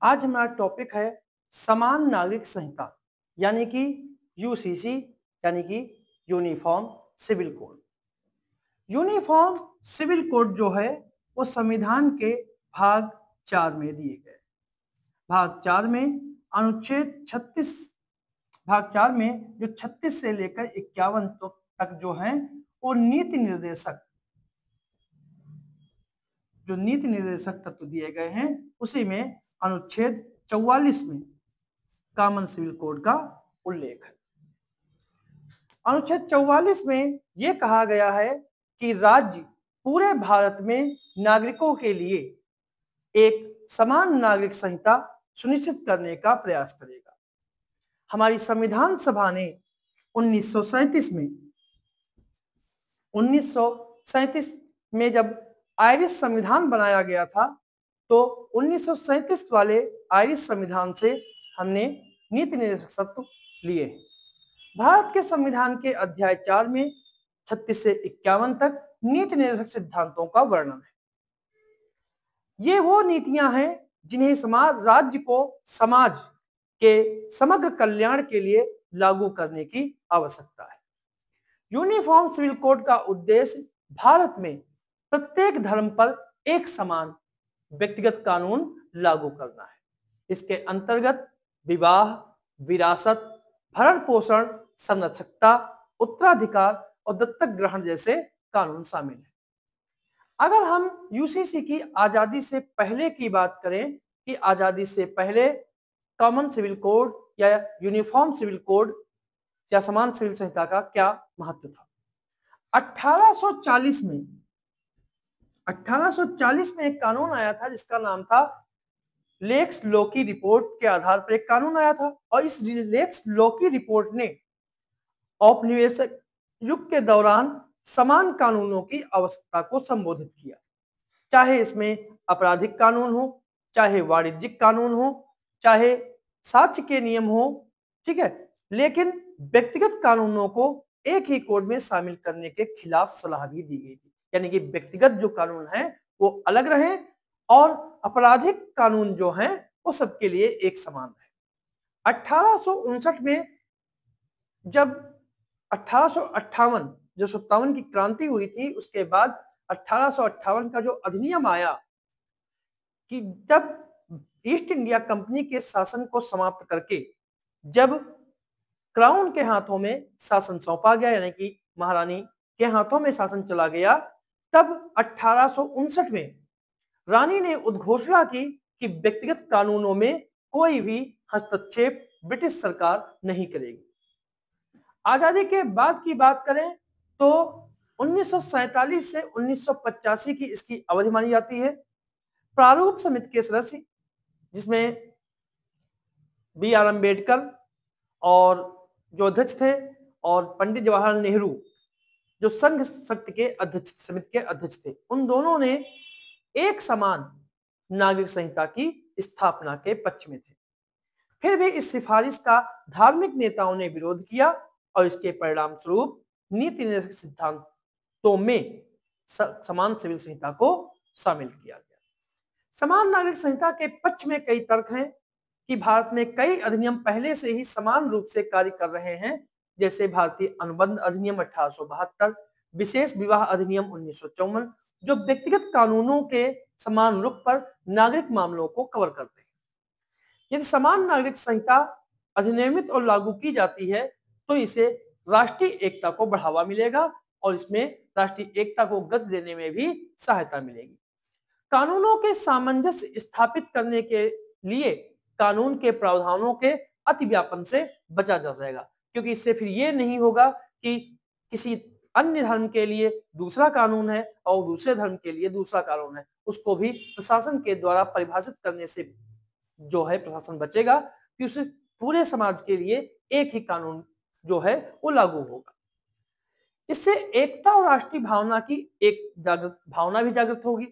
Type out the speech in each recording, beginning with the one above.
आज हमारा टॉपिक है समान नागरिक संहिता यानी कि यूसीसी यानी कि uniform civil code. Uniform civil code जो है वो संविधान के भाग 4 में दिए गए। भाग 4 में अनुच्छेद 36 भाग 4 में जो 36 से लेकर 51 तक जो है वो नीति निर्देशक तत्व दिए गए हैं। उसी में अनुच्छेद 44 में कॉमन सिविल कोड का उल्लेख है। अनुच्छेद 44 में यह कहा गया है कि राज्य पूरे भारत में नागरिकों के लिए एक समान नागरिक संहिता सुनिश्चित करने का प्रयास करेगा। हमारी संविधान सभा ने 1937 में जब आयरिश संविधान बनाया गया था तो 1937 वाले आयरिश संविधान से हमने नीति निर्देशक तत्व लिए हैं। भारत के संविधान के अध्याय 4 में 36 से 51 तक नीति निर्देशक सिद्धांतों का वर्णन है। ये वो नीतियां हैं जिन्हें राज्य को समाज के समग्र कल्याण के लिए लागू करने की आवश्यकता है। यूनिफॉर्म सिविल कोड का उद्देश्य भारत में प्रत्येक धर्म पर एक समान व्यक्तिगत कानून लागू करना है। इसके अंतर्गत विवाह, विरासत, भरण पोषण, संरक्षकता, उत्तराधिकार और दत्तक ग्रहण जैसे कानून शामिल हैं। अगर हम यूसीसी की आजादी से पहले की बात करें कि आजादी से पहले कॉमन सिविल कोड या यूनिफॉर्म सिविल कोड या समान सिविल संहिता का क्या महत्व था। 1840 में एक कानून आया था जिसका नाम था लेक्स लोकी रिपोर्ट के आधार पर एक कानून आया था और इस लेक्स लोकी रिपोर्ट ने औपनिवेशिक युग के दौरान समान कानूनों की आवश्यकता को संबोधित किया। चाहे इसमें आपराधिक कानून हो, चाहे वाणिज्यिक कानून हो, चाहे साक्ष्य के नियम हो, ठीक है, लेकिन व्यक्तिगत कानूनों को एक ही कोड में शामिल करने के खिलाफ सलाह भी दी गई थी। यानी कि व्यक्तिगत जो कानून है वो अलग रहे और आपराधिक कानून जो है वो सबके लिए एक समान रहे। 1859 में जब 1858 जो 57 की क्रांति हुई थी उसके बाद 1858 का जो अधिनियम आया कि जब ईस्ट इंडिया कंपनी के शासन को समाप्त करके जब क्राउन के हाथों में शासन सौंपा गया यानी कि महारानी के हाथों में शासन चला गया, तब 1859 में रानी ने उद्घोषणा की कि व्यक्तिगत कानूनों में कोई भी हस्तक्षेप ब्रिटिश सरकार नहीं करेगी। आजादी के बाद की बात करें तो 1947 से 1985 की इसकी अवधि मानी जाती है। प्रारूप समिति के सदस्य जिसमें बी.आर. अम्बेडकर और जो अध्यक्ष थे और पंडित जवाहरलाल नेहरू जो संघ शक्ति के अध्यक्ष समिति के अध्यक्ष थे, उन दोनों ने एक समान नागरिक संहिता की स्थापना के पक्ष में थे। फिर भी इस सिफारिश का धार्मिक नेताओं ने विरोध किया और इसके परिणाम स्वरूप नीति निर्देशक सिद्धांतों में समान सिविल संहिता को शामिल किया गया। समान नागरिक संहिता के पक्ष में कई तर्क हैं कि भारत में कई अधिनियम पहले से ही समान रूप से कार्य कर रहे हैं, जैसे भारतीय अनुबंध अधिनियम 1872, विशेष विवाह अधिनियम 1954 जो व्यक्तिगत कानूनों के समान रूप पर नागरिक मामलों को कवर करते हैं। यदि समान नागरिक संहिता अधिनियमित और लागू की जाती है तो इसे राष्ट्रीय एकता को बढ़ावा मिलेगा और इसमें राष्ट्रीय एकता को गति देने में भी सहायता मिलेगी। कानूनों के सामंजस्य स्थापित करने के लिए कानून के प्रावधानों के अतिव्यापन से बचा जा जाएगा, क्योंकि इससे फिर ये नहीं होगा कि किसी अन्य धर्म के लिए दूसरा कानून है और दूसरे धर्म के लिए दूसरा कानून है, उसको भी प्रशासन के द्वारा परिभाषित करने से जो है प्रशासन बचेगा कि उसे पूरे समाज के लिए एक ही कानून जो है वो लागू होगा। इससे एकता और राष्ट्रीय भावना की एक भावना भी जागृत होगी।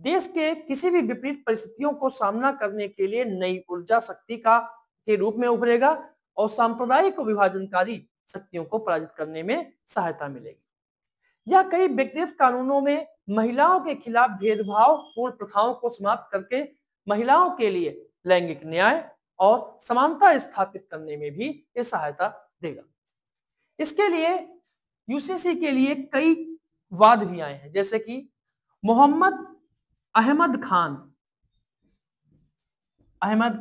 देश के किसी भी विपरीत परिस्थितियों को सामना करने के लिए नई ऊर्जा शक्ति के रूप में उभरेगा और सांप्रदायिक विभाजनकारी शक्तियों को पराजित करने में सहायता मिलेगी। यह कई व्यक्तिगत कानूनों में महिलाओं के खिलाफ भेदभाव पूर्ण प्रथाओं को समाप्त करके महिलाओं के लिए लैंगिक न्याय और समानता स्थापित करने में भी ये सहायता देगा। इसके लिए यूसीसी के लिए कई वाद भी आए हैं, जैसे कि मोहम्मद अहमद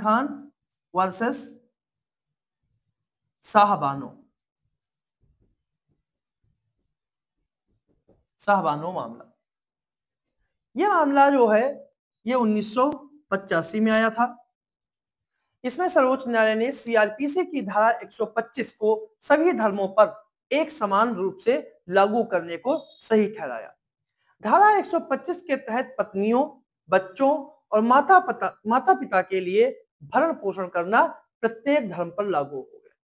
खान वर्सेस शाहबानो मामला। यह मामला जो है ये 1985 में आया था। इसमें सर्वोच्च न्यायालय ने सीआरपीसी की धारा 125 को सभी धर्मों पर एक समान रूप से लागू करने को सही ठहराया। धारा 125 के तहत पत्नियों, बच्चों और माता पिता के लिए भरण पोषण करना प्रत्येक धर्म पर लागू हो गया।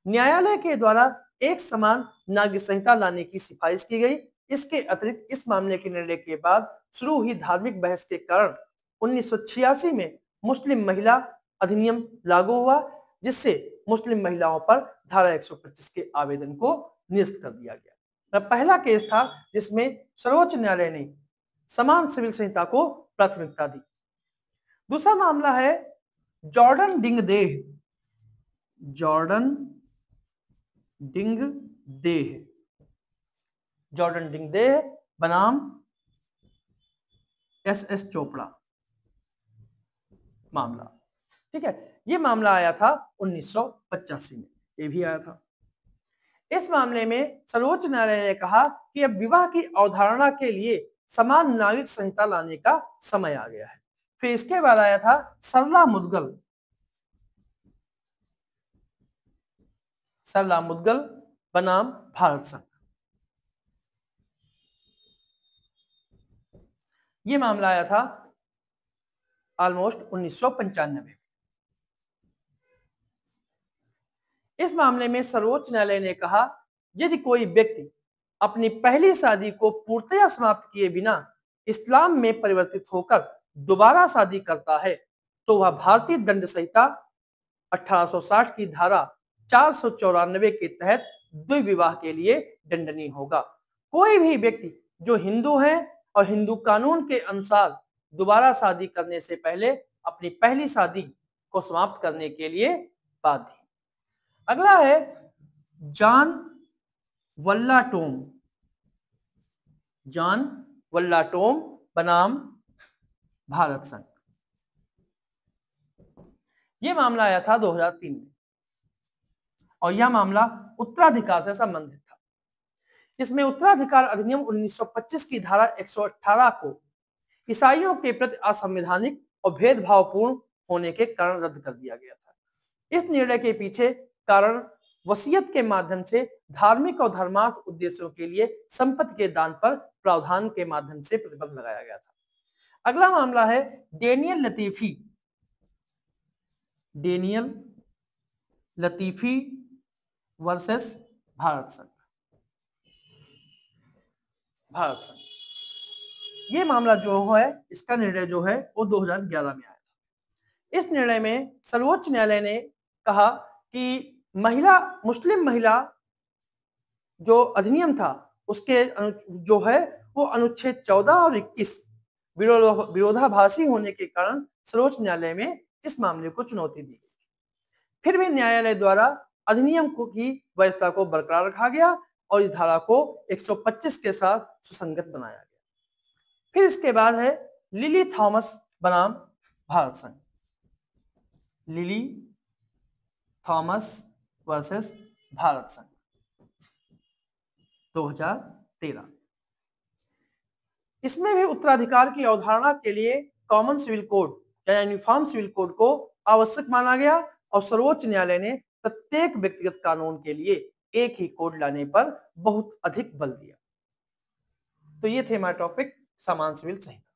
न्यायालय के द्वारा एक समान नागरिक संहिता लाने की सिफारिश की गई। इसके अतिरिक्त इस मामले के निर्णय के बाद शुरू हुई धार्मिक बहस के कारण 1986 में मुस्लिम महिला अधिनियम लागू हुआ, जिससे मुस्लिम महिलाओं पर धारा 125 के आवेदन को निरस्त कर दिया गया। पहला केस था जिसमें सर्वोच्च न्यायालय ने समान सिविल संहिता को प्राथमिकता दी। दूसरा मामला है जॉर्डन डिंगदेह बनाम एसएस चोपड़ा मामला। ठीक है, ये मामला आया था 1985 में, ये भी आया था। इस मामले में सर्वोच्च न्यायालय ने कहा कि अब विवाह की अवधारणा के लिए समान नागरिक संहिता लाने का समय आ गया है। फिर इसके बाद आया था सरला मुदगल बनाम भारत संघ। ये मामला आया था ऑलमोस्ट 1995। इस मामले में सर्वोच्च न्यायालय ने कहा यदि कोई व्यक्ति अपनी पहली शादी को पूर्णतया समाप्त किए बिना इस्लाम में परिवर्तित होकर दोबारा शादी करता है तो वह भारतीय दंड संहिता 1860 की धारा 494 के तहत द्विविवाह के लिए दंडनीय होगा। कोई भी व्यक्ति जो हिंदू है और हिंदू कानून के अनुसार दोबारा शादी करने से पहले अपनी पहली शादी को समाप्त करने के लिए बाध्य। अगला है जॉन वल्लाटोम बनाम भारत संघ। यह मामला आया था 2003 में और यह मामला उत्तराधिकार से संबंधित था। इसमें उत्तराधिकार अधिनियम 1925 की धारा 118 को ईसाइयों के प्रति असंवैधानिक और भेदभावपूर्ण होने के कारण रद्द कर दिया गया था। इस निर्णय के पीछे कारण वसीयत के माध्यम से धार्मिक और धर्मार्थ उद्देश्यों के लिए संपत्ति के दान पर प्रावधान के माध्यम से प्रतिबंध लगाया गया था। अगला मामला है डेनियल लतीफी वर्सेस भारत संघ। ये मामला जो है इसका निर्णय जो है वो 2011 में आया था। इस निर्णय में सर्वोच्च न्यायालय ने कहा कि मुस्लिम महिला जो अधिनियम था उसके जो है वो अनुच्छेद 14 और 21 विरोधाभासी होने के कारण सर्वोच्च न्यायालय में इस मामले को चुनौती दी गई। फिर भी न्यायालय द्वारा अधिनियम की वैधता को बरकरार रखा गया और इस धारा को 125 के साथ सुसंगत बनाया गया। फिर इसके बाद है लिली थॉमस बनाम भारत संघ। लिली थॉमस वर्सेस भारत संघ 2013। इसमें भी उत्तराधिकार की अवधारणा के लिए कॉमन सिविल कोड या यूनिफॉर्म सिविल कोड को आवश्यक माना गया और सर्वोच्च न्यायालय ने प्रत्येक व्यक्तिगत कानून के लिए एक ही कोड लाने पर बहुत अधिक बल दिया। तो ये थे हमारे टॉपिक समान सिविल संहिता।